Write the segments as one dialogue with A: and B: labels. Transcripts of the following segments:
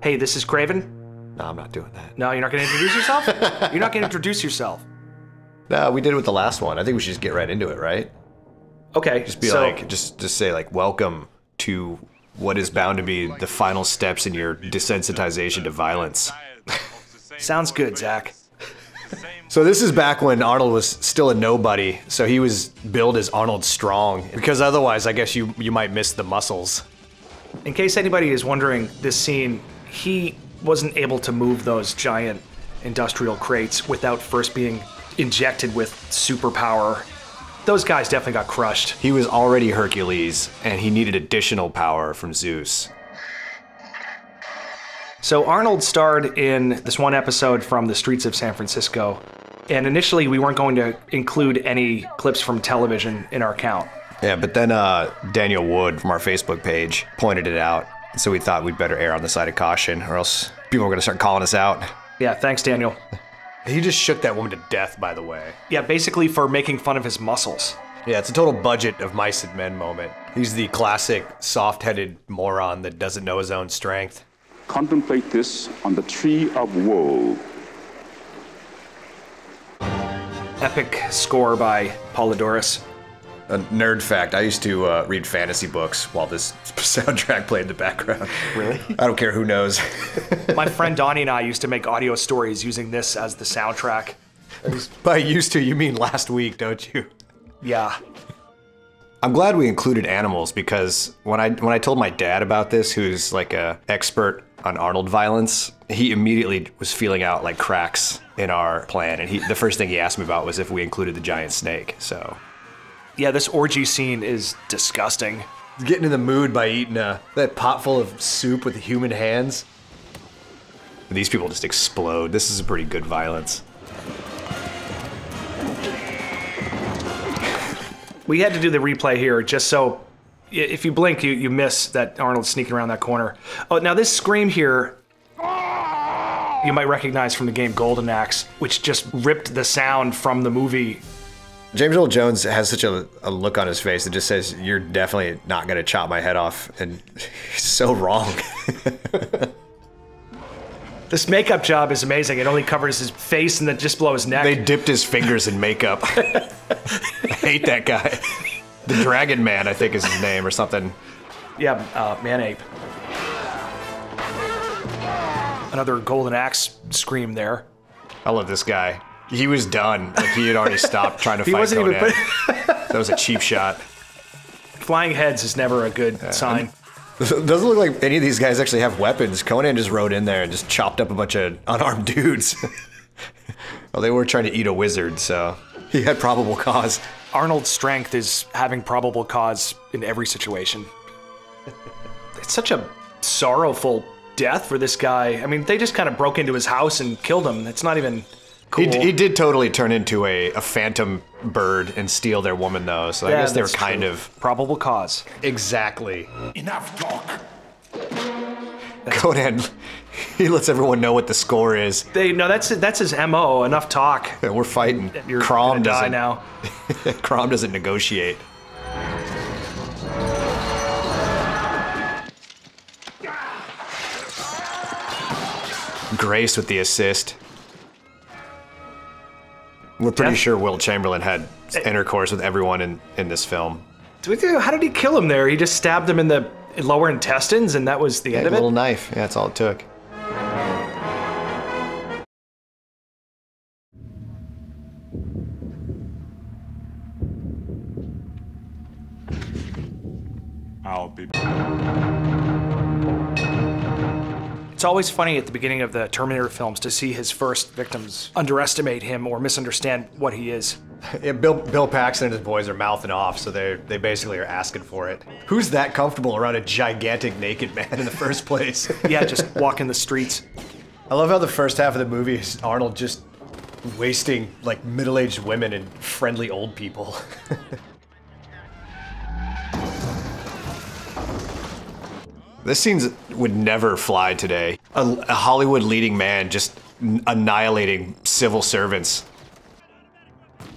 A: Hey, this is Craven.
B: No, I'm not doing that.
A: No, you're not gonna introduce yourself? You're not gonna introduce yourself.
B: No, we did it with the last one. I think we should just get right into it, right?
A: Okay.
B: Just be like, just say like, welcome to what is bound to be the final steps in your desensitization to violence.
A: Sounds good, Zach.
B: So this is back when Arnold was still a nobody, so he was billed as Arnold Strong, because otherwise I guess you might miss the muscles.
A: In case anybody is wondering, this scene, he wasn't able to move those giant industrial crates without first being injected with superpower. Those guys definitely got crushed.
B: He was already Hercules, and he needed additional power from Zeus.
A: So Arnold starred in this one episode from the streets of San Francisco, and initially we weren't going to include any clips from television in our count.
B: Yeah, but then Daniel Wood from our Facebook page pointed it out, so we thought we'd better err on the side of caution, or else people are gonna start calling us out.
A: Yeah, thanks, Daniel.
B: He just shook that woman to death, by the way.
A: Yeah, basically for making fun of his muscles.
B: Yeah, it's a total budget of mice and men moment. He's the classic soft-headed moron that doesn't know his own strength.
C: Contemplate this on the tree of woe.
A: Epic score by Polydorus.
B: A nerd fact, I used to read fantasy books while this soundtrack played in the background.
A: Really?
B: I don't care who knows.
A: My friend Donnie and I used to make audio stories using this as the soundtrack.
B: By used to, you mean last week, don't you?
A: Yeah.
B: I'm glad we included animals because when I told my dad about this, who's like a expert on Arnold violence, he immediately was feeling out like cracks in our plan, and the first thing he asked me about was if we included the giant snake, so.
A: Yeah, this orgy scene is disgusting.
B: Getting in the mood by eating that pot full of soup with human hands. These people just explode. This is a pretty good violence.
A: We had to do the replay here just so if you blink, you miss that Arnold's sneaking around that corner. Oh, now this scream here, you might recognize from the game Golden Axe, which just ripped the sound from the movie.
B: James Earl Jones has such a look on his face that just says, you're definitely not gonna chop my head off, and he's so wrong.
A: This makeup job is amazing. It only covers his face and then just below his neck.
B: They dipped his fingers in makeup. I hate that guy. The Dragon Man, I think is his name or something.
A: Yeah, Man-Ape. Another Golden Axe scream there.
B: I love this guy. He was done. Like, he had already stopped trying to fight
A: wasn't
B: Conan.
A: even
B: That was a cheap shot.
A: Flying heads is never a good sign.
B: Doesn't look like any of these guys actually have weapons. Conan just rode in there and just chopped up a bunch of unarmed dudes. Well, they were trying to eat a wizard, so he had probable cause.
A: Arnold's strength is having probable cause in every situation. It's such a sorrowful death for this guy. I mean, they just kind of broke into his house and killed him. It's not even cool.
B: He did totally turn into a phantom bird and steal their woman, though, so
A: Yeah,
B: I guess they were
A: that's
B: kind
A: true.
B: of...
A: Probable cause.
B: Exactly.
C: Enough talk.
B: Conan, he lets everyone know what the score is.
A: No, that's his MO. Enough talk.
B: Yeah, we're fighting.
A: You're
B: Crom
A: gonna die
B: doesn't
A: now.
B: Crom doesn't negotiate. Grace with the assist. We're pretty sure Will Chamberlain had intercourse with everyone in this film.
A: How did he kill him there? He just stabbed him in the lower intestines, and that was the end
B: A
A: of it?
B: little knife. Yeah, that's all it took.
C: I'll be...
A: It's always funny at the beginning of the Terminator films to see his first victims underestimate him or misunderstand what he is.
B: Yeah, Bill Paxton and his boys are mouthing off, so they basically are asking for it. Who's that comfortable around a gigantic naked man in the first place?
A: Yeah, just walking the streets.
B: I love how the first half of the movie is Arnold just wasting like middle-aged women and friendly old people. This scene would never fly today. A Hollywood leading man just annihilating civil servants.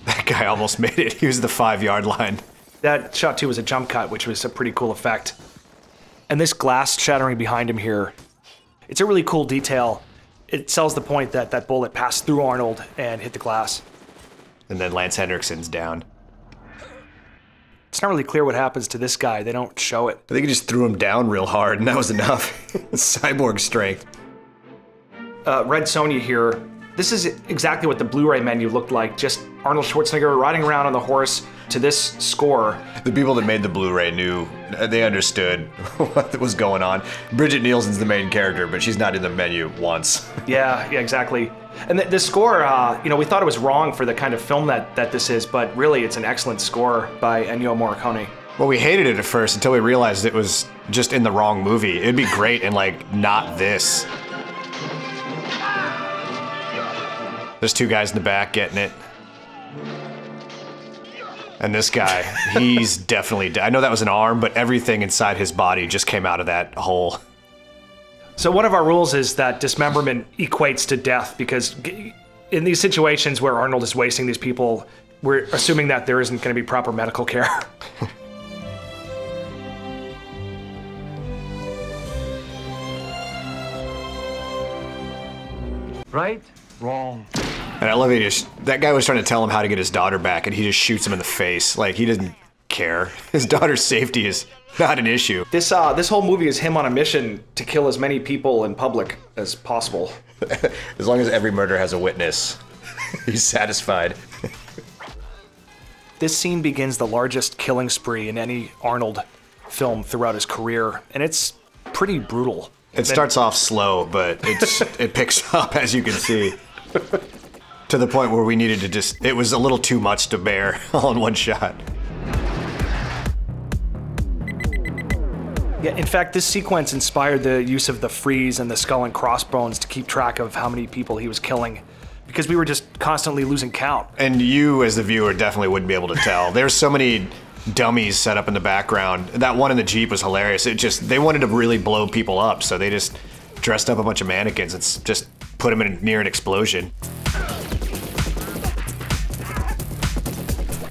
B: That guy almost made it. He was the 5-yard line.
A: That shot too was a jump cut, which was a pretty cool effect. And this glass shattering behind him here, It's a really cool detail. It sells the point that that bullet passed through Arnold and hit the glass.
B: And then Lance Henriksen's down.
A: It's not really clear what happens to this guy. They don't show it.
B: I think he just threw him down real hard, and that was enough. Cyborg strength.
A: Red Sonja here. This is exactly what the Blu-ray menu looked like. Just Arnold Schwarzenegger riding around on the horse to this score.
B: The people that made the Blu-ray knew, they understood what was going on. Bridget Nielsen's the main character, but she's not in the menu once.
A: Yeah, exactly. And the score, you know, we thought it was wrong for the kind of film that this is, but really it's an excellent score by Ennio Morricone.
B: Well, we hated it at first until we realized it was just in the wrong movie. It'd be great in, like, not this. There's two guys in the back getting it. And this guy, he's definitely dead. I know that was an arm, but everything inside his body just came out of that hole.
A: So one of our rules is that dismemberment equates to death, because in these situations where Arnold is wasting these people, we're assuming that there isn't going to be proper medical care.
D: Right? Wrong.
B: And I love it. That guy was trying to tell him how to get his daughter back, and he just shoots him in the face. Like, he doesn't care. His daughter's safety is not an issue.
A: This whole movie is him on a mission to kill as many people in public as possible.
B: As long as every murder has a witness, he's satisfied.
A: This scene begins the largest killing spree in any Arnold film throughout his career, and it's pretty brutal.
B: It starts off slow, but it picks up, as you can see. To the point where we needed to it was a little too much to bear all in one shot.
A: Yeah, in fact, this sequence inspired the use of the freeze and the skull and crossbones to keep track of how many people he was killing, because we were just constantly losing count.
B: And you, as the viewer, definitely wouldn't be able to tell. There's so many dummies set up in the background. That one in the Jeep was hilarious. They wanted to really blow people up, so they just dressed up a bunch of mannequins and just put them near an explosion.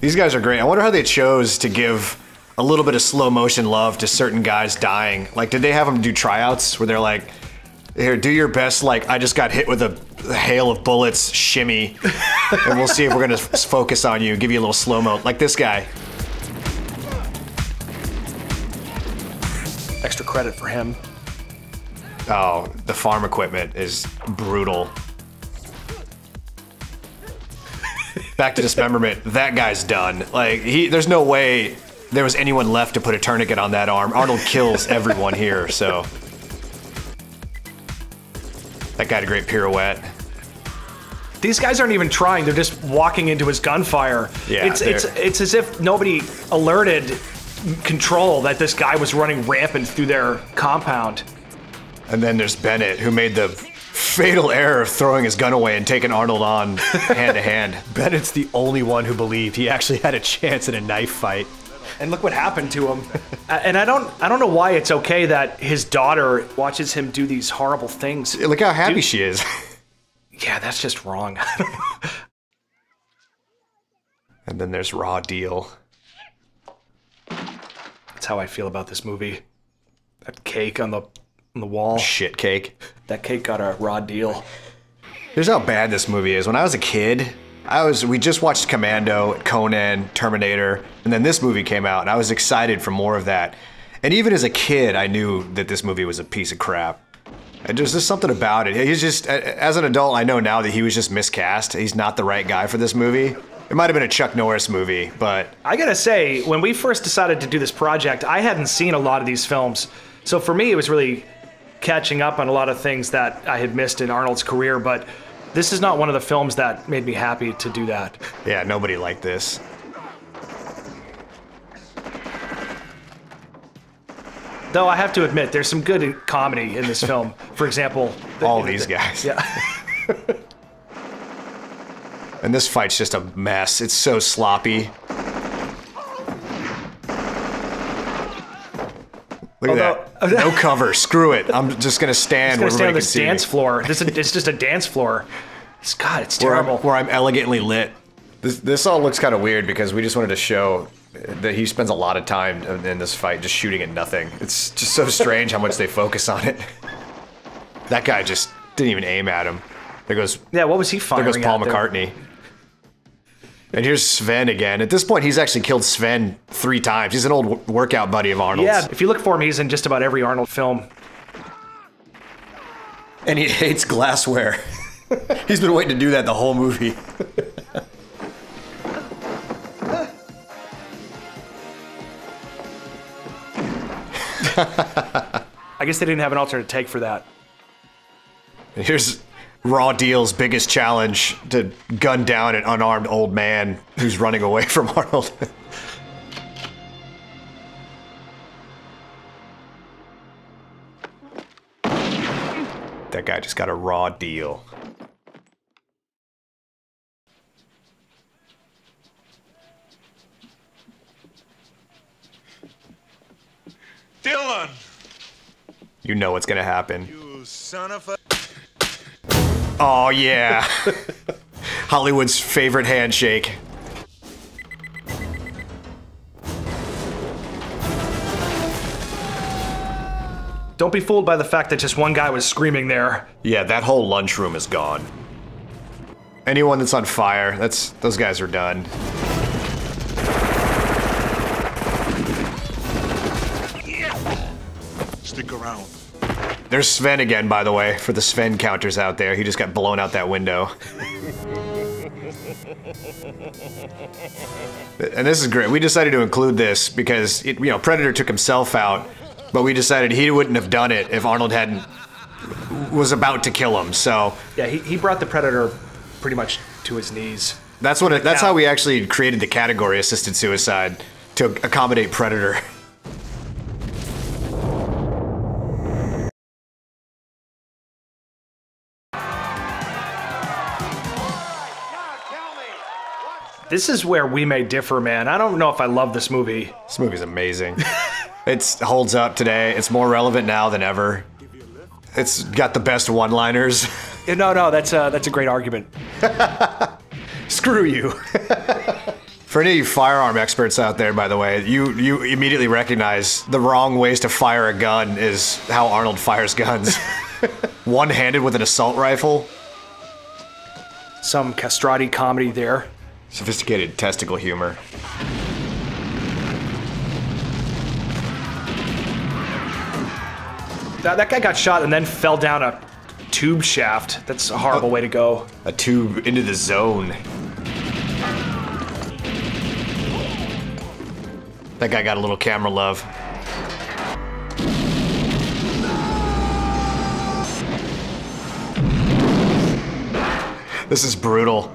B: These guys are great. I wonder how they chose to give a little bit of slow motion love to certain guys dying. Like, did they have them do tryouts where they're like, here, do your best, like, I just got hit with a hail of bullets, shimmy, and we'll see if we're gonna focus on you, give you a little slow-mo, like this guy.
A: Extra credit for him.
B: Oh, the farm equipment is brutal. Back to dismemberment, that guy's done. Like, there's no way there was anyone left to put a tourniquet on that arm. Arnold kills everyone here, so. That guy had a great pirouette.
A: These guys aren't even trying, they're just walking into his gunfire.
B: Yeah,
A: it's as if nobody alerted control that this guy was running rampant through their compound.
B: And then there's Bennett, who made the fatal error of throwing his gun away and taking Arnold on hand to hand. Bennett's the only one who believed he actually had a chance in a knife fight.
A: And look what happened to him. And I don't know why it's okay that his daughter watches him do these horrible things.
B: Look how happy she is.
A: Yeah, that's just wrong.
B: And then there's Raw Deal.
A: That's how I feel about this movie. That cake on the wall.
B: Shit cake.
A: That cake got a raw deal.
B: Here's how bad this movie is. When I was a kid, we just watched Commando, Conan, Terminator, and then this movie came out, and I was excited for more of that. And even as a kid, I knew that this movie was a piece of crap. And there's just something about it. He's just, as an adult, I know now that he was just miscast. He's not the right guy for this movie. It might have been a Chuck Norris movie, but...
A: I gotta say, when we first decided to do this project, I hadn't seen a lot of these films. So for me, it was really catching up on a lot of things that I had missed in Arnold's career, but this is not one of the films that made me happy to do that.
B: Yeah, nobody liked this.
A: Though I have to admit, there's some good comedy in this film. For example...
B: All these guys.
A: Yeah.
B: And this fight's just a mess. It's so sloppy. Look at that. No cover. Screw it. I'm just gonna stand where everybody can see me.
A: On this dance floor. It's just a dance floor. God, it's terrible.
B: Where I'm elegantly lit. This all looks kind of weird because we just wanted to show that he spends a lot of time in this fight just shooting at nothing. It's just so strange how much they focus on it. That guy just didn't even aim at him. There goes...
A: Yeah, what was he firing
B: There goes Paul
A: at there?
B: McCartney. And here's Sven again. At this point, he's actually killed Sven 3 times. He's an old workout buddy of Arnold's.
A: Yeah, if you look for him, he's in just about every Arnold film.
B: And he hates glassware. He's been waiting to do that the whole movie.
A: I guess they didn't have an alternate take for that.
B: And here's Raw Deal's biggest challenge to gun down an unarmed old man who's running away from Arnold. That guy just got a raw deal.
E: Dylan!
B: You know what's gonna happen.
E: You son of a...
B: Oh yeah. Hollywood's favorite handshake.
A: Don't be fooled by the fact that just one guy was screaming there.
B: Yeah, that whole lunchroom is gone. Anyone that's on fire, those guys are done.
E: Stick around.
B: There's Sven again, by the way, for the Sven counters out there. He just got blown out that window. And this is great. We decided to include this because, Predator took himself out, but we decided he wouldn't have done it if Arnold was about to kill him, so...
A: Yeah, he brought the Predator pretty much to his knees.
B: That's how we actually created the category assisted suicide, to accommodate Predator.
A: This is where we may differ, man. I don't know if I love this movie.
B: This movie's amazing. It holds up today. It's more relevant now than ever. It's got the best one-liners.
A: No, that's a great argument.
B: Screw you. For any of you firearm experts out there, by the way, you immediately recognize the wrong ways to fire a gun is how Arnold fires guns. One-handed with an assault rifle.
A: Some castrati comedy there.
B: Sophisticated testicle humor.
A: That guy got shot and then fell down a tube shaft. That's a horrible way to go.
B: A tube into the zone. That guy got a little camera love. This is brutal.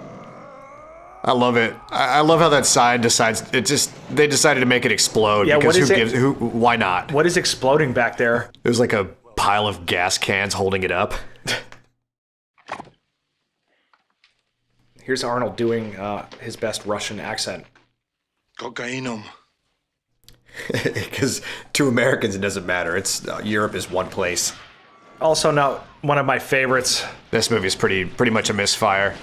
B: I love it. I love how that sign decides. They decided to make it explode.
A: Yeah,
B: because
A: what is
B: why not?
A: What is exploding back there?
B: It was like a pile of gas cans holding it up.
A: Here's Arnold doing his best Russian accent.
E: Cocainum.
B: Because to Americans, it doesn't matter. It's Europe is one place.
A: Also, not one of my favorites.
B: This movie is pretty much a misfire.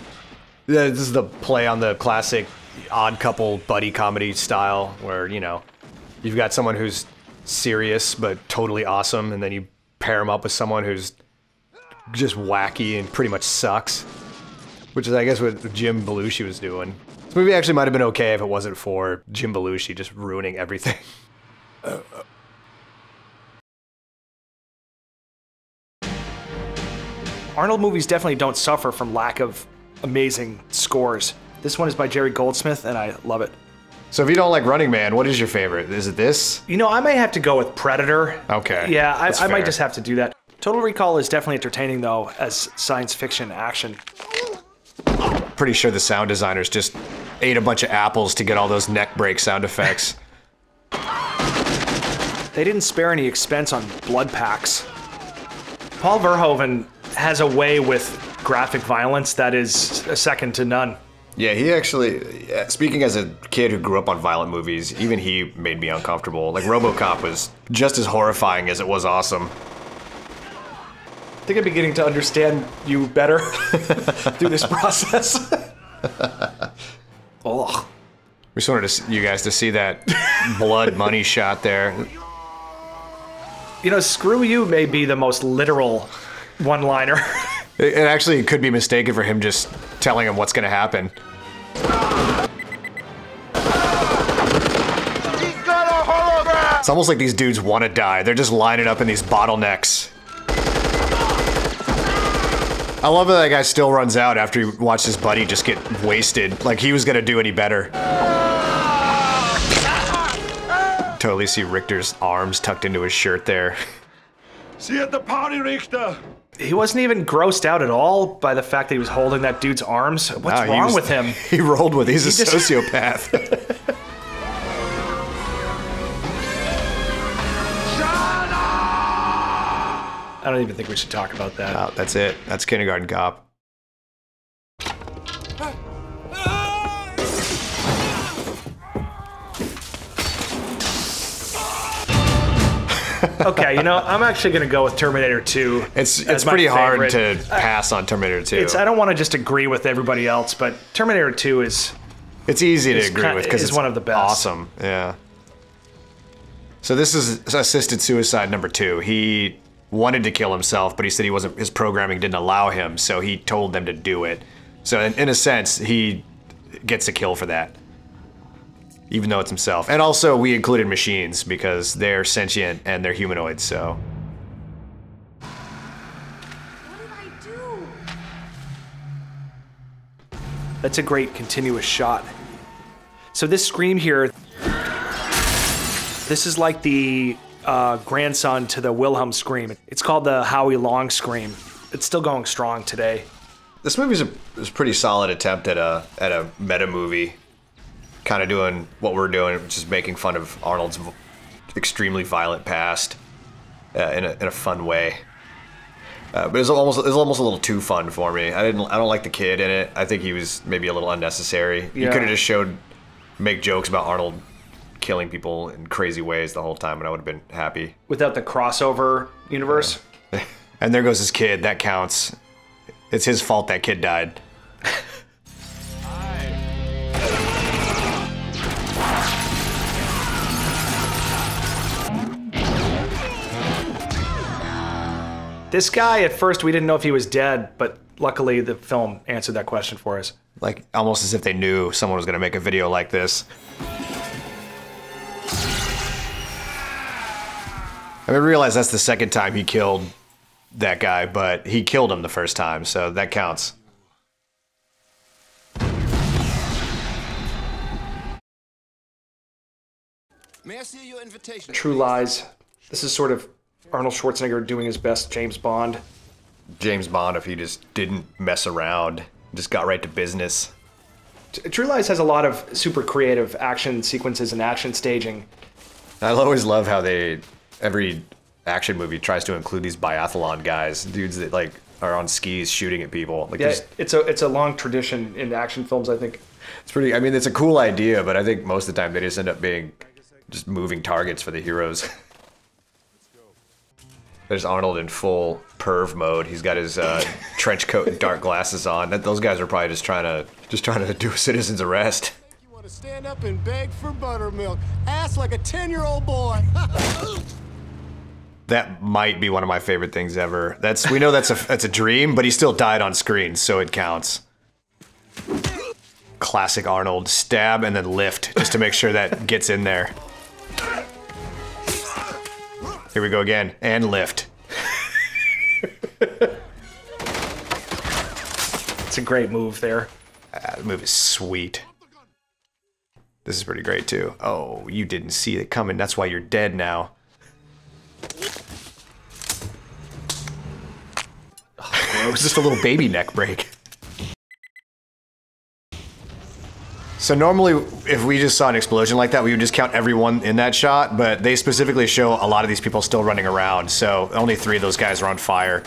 B: Yeah, this is the play on the classic odd couple buddy comedy style, where you've got someone who's serious but totally awesome, and then you pair him up with someone who's just wacky and pretty much sucks. Which is, I guess, what Jim Belushi was doing. This movie actually might have been okay if it wasn't for Jim Belushi just ruining everything.
A: Arnold movies definitely don't suffer from lack of amazing scores. This one is by Jerry Goldsmith, and I love it.
B: So if you don't like Running Man, what is your favorite? Is it this?
A: I may have to go with Predator.
B: Okay.
A: Yeah, I might
B: fair.
A: just have to do that. Total Recall is definitely entertaining, though, as science fiction action.
B: Pretty sure the sound designers just ate a bunch of apples to get all those neck break sound effects.
A: They didn't spare any expense on blood packs. Paul Verhoeven has a way with graphic violence that is second to none.
B: Yeah, he actually, speaking as a kid who grew up on violent movies, even he made me uncomfortable. Like, RoboCop was just as horrifying as it was awesome.
A: I think I'm beginning to understand you better through this process. Ugh.
B: We just wanted you guys to see that blood money shot there.
A: Screw You may be the most literal one-liner.
B: It actually could be mistaken for him just telling him what's gonna happen. It's almost like these dudes want to die. They're just lining up in these bottlenecks. I love that guy still runs out after he watched his buddy just get wasted. Like he was gonna do any better. Totally see Richter's arms tucked into his shirt there.
E: See you at the party, Richter.
A: He wasn't even grossed out at all by the fact that he was holding that dude's arms. What's wrong with him?
B: He rolled with it. He's a sociopath.
A: I don't even think we should talk about that.
B: Oh, that's it. That's Kindergarten Cop.
A: Okay, you know, I'm actually going to go with Terminator 2.
B: It's pretty hard to pass on Terminator 2.
A: I don't want to just agree with everybody else, but Terminator 2 is...
B: It's easy to agree with because it's
A: one of the best.
B: Awesome, yeah. So this is assisted suicide number 2. He wanted to kill himself, but he said his programming didn't allow him, so he told them to do it. So in a sense, he gets a kill for that. Even though it's himself. And also, we included machines because they're sentient and they're humanoids, so.
F: What did I do?
A: That's a great continuous shot. So this scream here, this is like the grandson to the Wilhelm scream. It's called the Howie Long scream. It's still going strong today.
B: This movie's a pretty solid attempt at a meta movie. Kind of doing what we're doing, which is making fun of Arnold's extremely violent past in a fun way. But it was almost a little too fun for me. I don't like the kid in it. I think he was maybe a little unnecessary.
A: Yeah.
B: You could have just make jokes about Arnold killing people in crazy ways the whole time, and I would have been happy.
A: Without the crossover universe.
B: Yeah. And there goes his kid. That counts. It's his fault that kid died.
A: This guy, at first, we didn't know if he was dead, but luckily the film answered that question for us.
B: Like, almost as if they knew someone was going to make a video like this. I realize that's the second time he killed that guy, but he killed him the first time, so that counts.
G: May I see your invitation?
A: True Lies. This is sort of Arnold Schwarzenegger doing his best James Bond.
B: James Bond if he just didn't mess around, just got right to business.
A: True Lies has a lot of super creative action sequences and action staging.
B: I always love how every action movie tries to include these biathlon guys, dudes that like are on skis shooting at people. Like,
A: yeah, it's a long tradition in action films, I think.
B: It's pretty, I mean, it's a cool idea, but I think most of the time they just end up being just moving targets for the heroes. There's Arnold in full perv mode. He's got his trench coat and dark glasses on. Those guys are probably just trying to do a citizen's arrest.
G: You want to stand up and beg for buttermilk, ass like a 10-year-old boy.
B: That might be one of my favorite things ever. We know that's a dream, but he still died on screen, so it counts. Classic Arnold, stab and then lift just to make sure that gets in there. Here we go again, and lift.
A: It's a great move there.
B: The move is sweet. This is pretty great too. Oh, you didn't see it coming. That's why you're dead now. It was just a little baby neck break. So normally, if we just saw an explosion like that, we would just count everyone in that shot, but they specifically show a lot of these people still running around, so only 3 of those guys are on fire.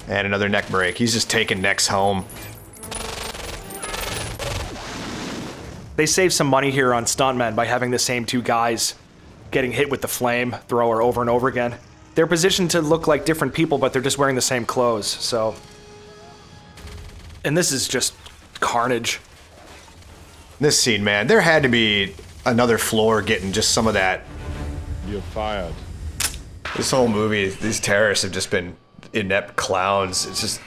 B: And another neck break. He's just taking necks home.
A: They saved some money here on stuntmen by having the same 2 guys getting hit with the flamethrower over and over again. They're positioned to look like different people, but they're just wearing the same clothes, so... And this is just carnage.
B: This scene, man, there had to be another floor getting just some of that.
E: You're fired.
B: This whole movie, these terrorists have just been inept clowns. It's just,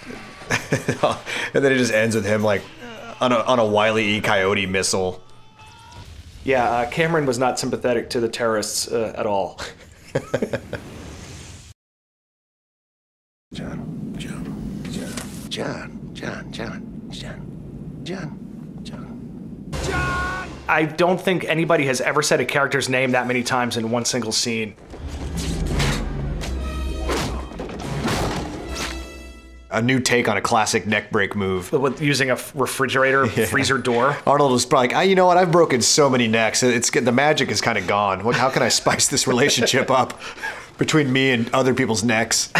B: and then it just ends with him like on a Wile E. Coyote missile.
A: Yeah, Cameron was not sympathetic to the terrorists at all.
H: John.
A: I don't think anybody has ever said a character's name that many times in one single scene.
B: A new take on a classic neck break move.
A: With using a refrigerator freezer door.
B: Arnold was probably like, you know what? I've broken so many necks. The magic is kind of gone. How can I spice this relationship up between me and other people's necks?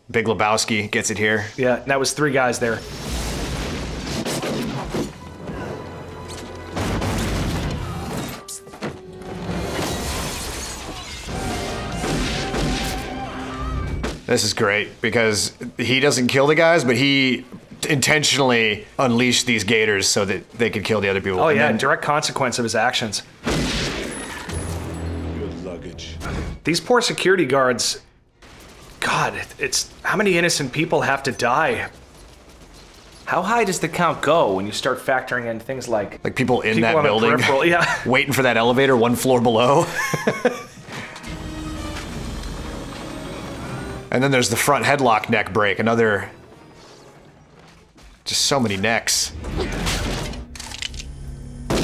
B: Big Lebowski gets it here.
A: Yeah, that was 3 guys there.
B: This is great because he doesn't kill the guys, but he intentionally unleashed these gators so that they could kill the other people.
A: Oh yeah, direct consequence of his actions.
E: Your luggage.
A: These poor security guards, God, it's how many innocent people have to die? How high does the count go when you start factoring in things like
B: people in that building,
A: yeah,
B: waiting for that elevator 1 floor below? And then there's the front headlock neck break, another... Just so many necks. I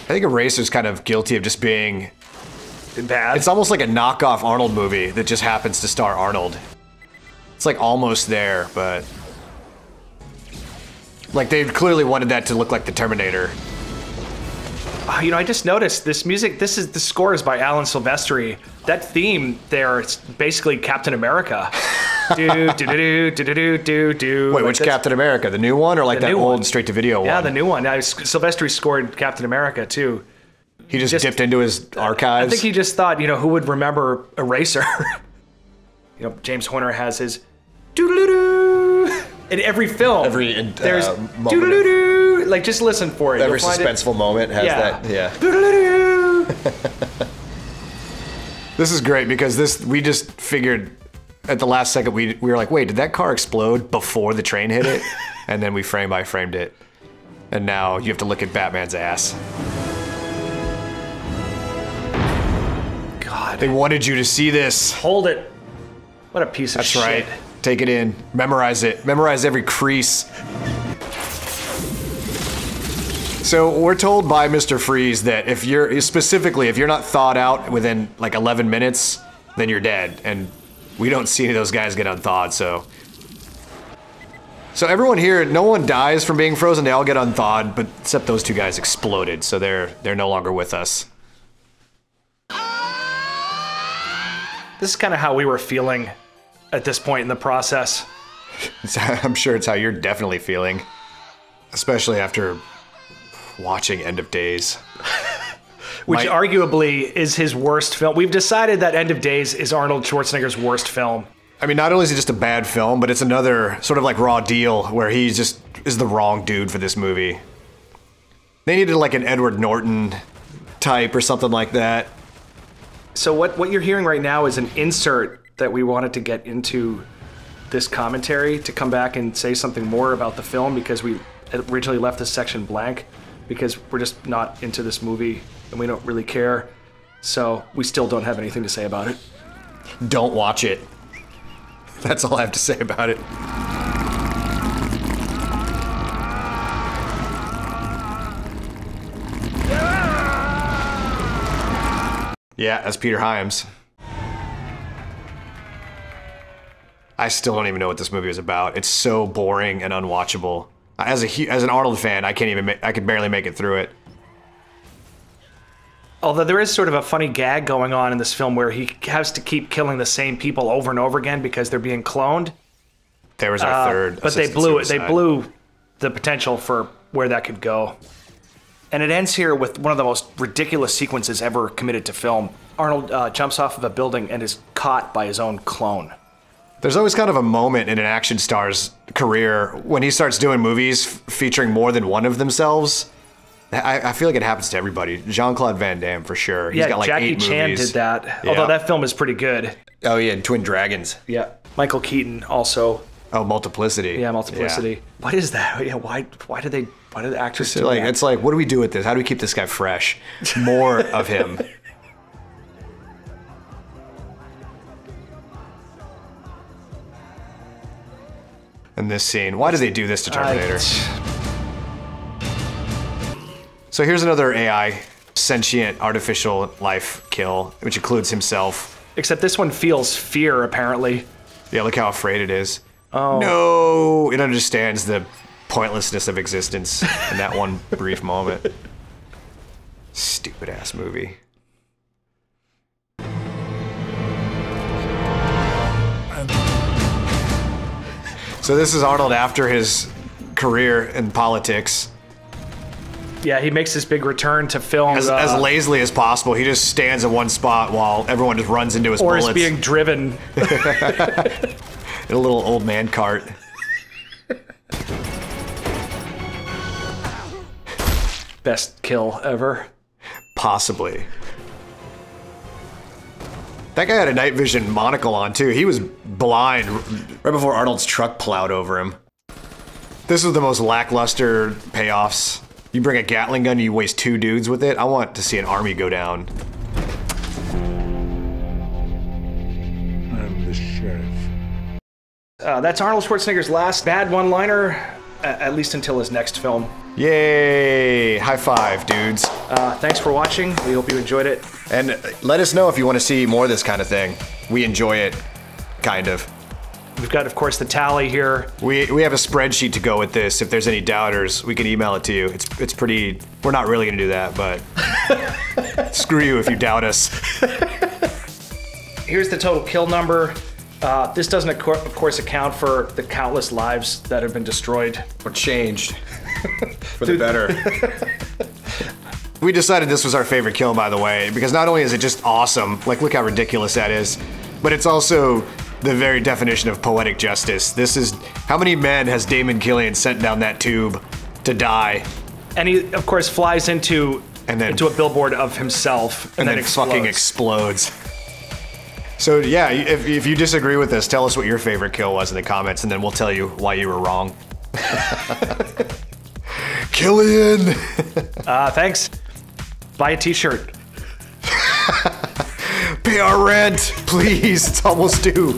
B: think Eraser's kind of guilty of just being...
A: bad.
B: It's almost like a knockoff Arnold movie that just happens to star Arnold. It's like almost there, but... Like they clearly wanted that to look like the Terminator.
A: You know, I just noticed this music. The score is by Alan Silvestri. That theme there, it's basically Captain America. Do do do do do do do.
B: Wait, which Captain America? The new one or like that old straight-to-video one?
A: Yeah, the new one. Silvestri scored Captain America too.
B: He just dipped into his archives.
A: I think he just thought, you know, who would remember Eraser? You know, James Horner has his doo-doo-doo in every film. There's doo-doo-doo. Like, just listen for it.
B: Every suspenseful moment has that. Yeah. This is great because we just figured at the last second we were like, wait, did that car explode before the train hit it? And then we frame by framed it. And now you have to look at Batman's ass. God. They wanted you to see this.
A: Hold it. What a piece of shit.
B: That's right. Take it in. Memorize it. Memorize every crease. So we're told by Mr. Freeze that if you're not thawed out within like 11 minutes, then you're dead. And we don't see any of those guys get unthawed, so. So everyone here, no one dies from being frozen, they all get unthawed, but except those 2 guys exploded, so they're no longer with us.
A: This is kind of how we were feeling at this point in the process.
B: I'm sure it's how you're definitely feeling. Especially after watching End of Days.
A: Which arguably is his worst film. We've decided that End of Days is Arnold Schwarzenegger's worst film.
B: I mean, not only is it just a bad film, but it's another sort of like Raw Deal where he just is the wrong dude for this movie. They needed like an Edward Norton type or something like that.
A: So what you're hearing right now is an insert that we wanted to get into this commentary to come back and say something more about the film because we originally left this section blank because we're just not into this movie and we don't really care. So we still don't have anything to say about it.
B: Don't watch it. That's all I have to say about it. Yeah, that's Peter Hyams. I still don't even know what this movie is about. It's so boring and unwatchable. As an Arnold fan, I could barely make it through it.
A: Although there is sort of a funny gag going on in this film where he has to keep killing the same people over and over again because they're being cloned.
B: There was our third.
A: But they blew it. They blew the potential for where that could go. And it ends here with one of the most ridiculous sequences ever committed to film. Arnold jumps off of a building and is caught by his own clone.
B: There's always kind of a moment in an action star's career when he starts doing movies featuring more than one of themselves. I feel like it happens to everybody. Jean-Claude Van Damme, for sure. He's got like
A: Jackie
B: 8
A: Chan
B: movies.
A: did that.
B: Yeah.
A: Although that film is pretty good.
B: Oh yeah, and Twin Dragons.
A: Yeah. Michael Keaton also.
B: Oh, Multiplicity.
A: Yeah, Multiplicity.
B: Yeah.
A: What is that? Yeah, why do the actors do
B: Like,
A: that?
B: it's like, what do we do with this? How do we keep this guy fresh? More of him. And this scene. Why do they do this to Terminator? So here's another AI, sentient artificial life kill, which includes himself.
A: Except this one feels fear, apparently.
B: Yeah, look how afraid it is. Oh. No! It understands the pointlessness of existence in that one brief moment. Stupid ass movie. So this is Arnold after his career in politics.
A: Yeah, he makes this big return to film.
B: As lazily as possible, he just stands in one spot while everyone just runs into his bullets.
A: Or is being driven.
B: In a little old man cart.
A: Best kill ever.
B: Possibly. That guy had a night vision monocle on too. He was blind right before Arnold's truck plowed over him. This was the most lackluster payoffs. You bring a Gatling gun, you waste 2 dudes with it. I want to see an army go down.
E: I'm the sheriff.
A: That's Arnold Schwarzenegger's last bad one-liner, at least until his next film.
B: Yay! High five, dudes.
A: Thanks for watching. We hope you enjoyed it.
B: And let us know if you want to see more of this kind of thing. We enjoy it, kind of.
A: We've got, of course, the tally here.
B: We have a spreadsheet to go with this. If there's any doubters, we can email it to you. It's pretty... We're not really going to do that, but... Screw you if you doubt us.
A: Here's the total kill number. This doesn't, of course, account for the countless lives that have been destroyed.
B: Or changed. For the better. We decided this was our favorite kill, by the way, because not only is it just awesome, like look how ridiculous that is, but it's also the very definition of poetic justice. This is, how many men has Damon Killian sent down that tube to die?
A: And he, of course, flies into a billboard of himself
B: and then fucking explodes. So yeah, if you disagree with us, tell us what your favorite kill was in the comments, and then we'll tell you why you were wrong. Killian!
A: Thanks. Buy a t-shirt.
B: Pay our rent, please. It's almost due.